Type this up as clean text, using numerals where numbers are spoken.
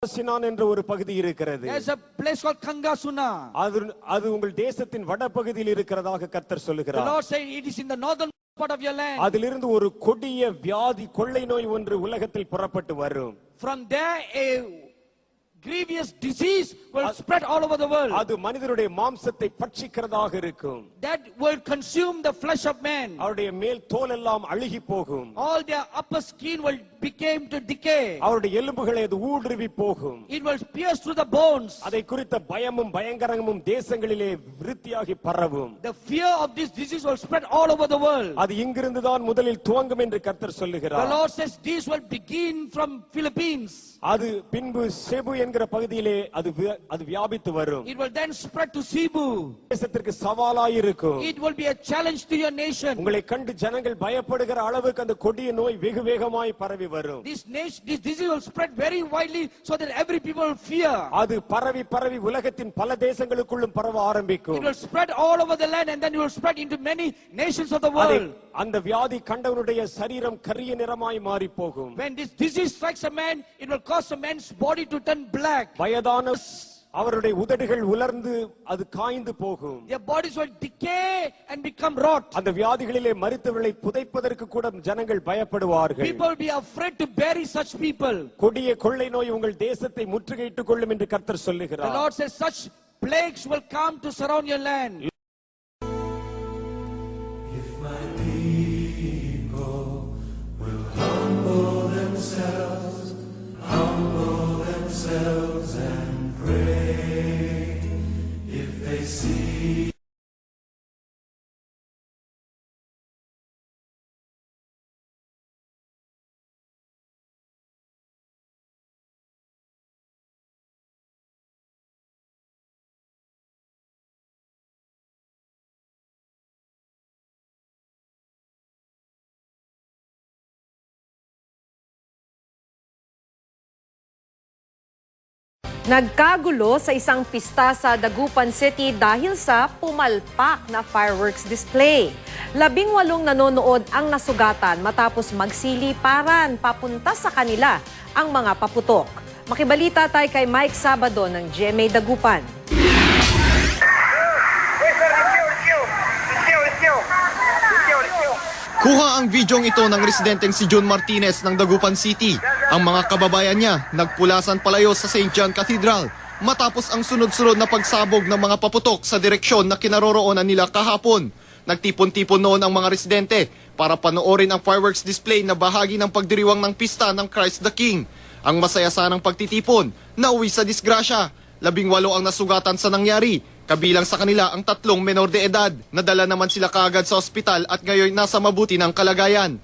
பங்காசினான் என்ற ஒரு பகுதி இருக்கிறது. There's a place called Kangasuna. அது உங்கள் தேசத்தின் வடபகுதியில் இருக்கிறதாக கர்த்தர் The சொல்லுகிறார். Lord said it is in the northern part of your land. அதிலிருந்து ஒரு கொடிய வியாதி கொள்ளை நோய் ஒன்று உலகத்தில் புறப்பட்டு வரும். From there a grievous disease will spread all over the world. அது மனிதருடைய மாம்சத்தை பட்சிக்கிறதாக இருக்கும். That will consume the flesh of man. அவருடைய மேல் தோல் எல்லாம் அழுகி போகும். All their upper skin will become to decay. அவருடைய எலும்புகளை அது ஊடுருவி போகும். It will pierce through the bones. அதை குறித்த பயமும் பயங்கரமும் தேசங்களிலே விருத்தியாகி பரவும். The fear of this disease will spread all over the world. அது இங்கிருந்து தான் முதலில் துவங்கும் என்று கர்த்தர் The சொல்லுகிறார். Lord says this will begin from Philippines. அது பின்பு செபு என்கிற பகுதியிலே அது வியாபித்து வரும். It will then spread to Cebu. தேசத்திற்கு சவாலாய் இருக்கும். It will be a challenge to your nation. உங்களை கண்டு ஜனங்கள் பயப்படுகிற அளவுக்கு அந்த கொடிய நோய் வெகு வேகமாய் பரவி வரும். This disease will spread very widely so that every people will fear. அது பரவி பரவி உலகத்தின் பல தேசங்களுக்குள்ளும் பரவ ஆரம்பிக்கும். It will spread all over the land and then it will spread into many nations of the world. அந்த வியாதி கண்டவனுடைய சரீரம் கரிய நிறமாய் மாறி போகும். When this disease strikes a man, it will cause a man's body to turn black. வயதான அவருடைய உதடுகள் உலர்ந்து அது காய்ந்து போகும். Their bodies will decay and become rot. அந்த வியாதிகளிலே மரித்தவர்களை புதைப்பதற்கு கூட ஜனங்கள் பயப்படுவார்கள். People will be afraid to bury such people. கொடிய கொள்ளை நோய் உங்கள் தேசத்தை முற்றுகையிட்டுக் கொள்ளும் என்று கர்த்தர் The சொல்லுகிறார். Lord says such plagues will come to surround your land. If my people will humble themselves and pray, if they see Nagkagulo sa isang pista sa Dagupan City dahil sa pumalpak na fireworks display. 18 nanonood ang nasugatan matapos magsiliparan papunta sa kanila ang mga paputok. Makibalita tayo kay Mike Sabado ng GMA Dagupan. Kuha ang videong ito ng residenteng si John Martinez ng Dagupan City. Ang mga kababayan niya nagpulasan palayo sa St. John Cathedral matapos ang sunod-sunod na pagsabog ng mga paputok sa direksyon na kinaroroonan nila kahapon. Nagtipon-tipon noon ang mga residente para panoorin ang fireworks display na bahagi ng pagdiriwang ng pista ng Christ the King. Ang masaya sanang pagtitipon, nauwi sa disgrasya. 18 ang nasugatan sa nangyari. Kabilang sa kanila ang 3 menor de edad. Nadala naman sila kaagad sa ospital at ngayon nasa mabuti ng kalagayan.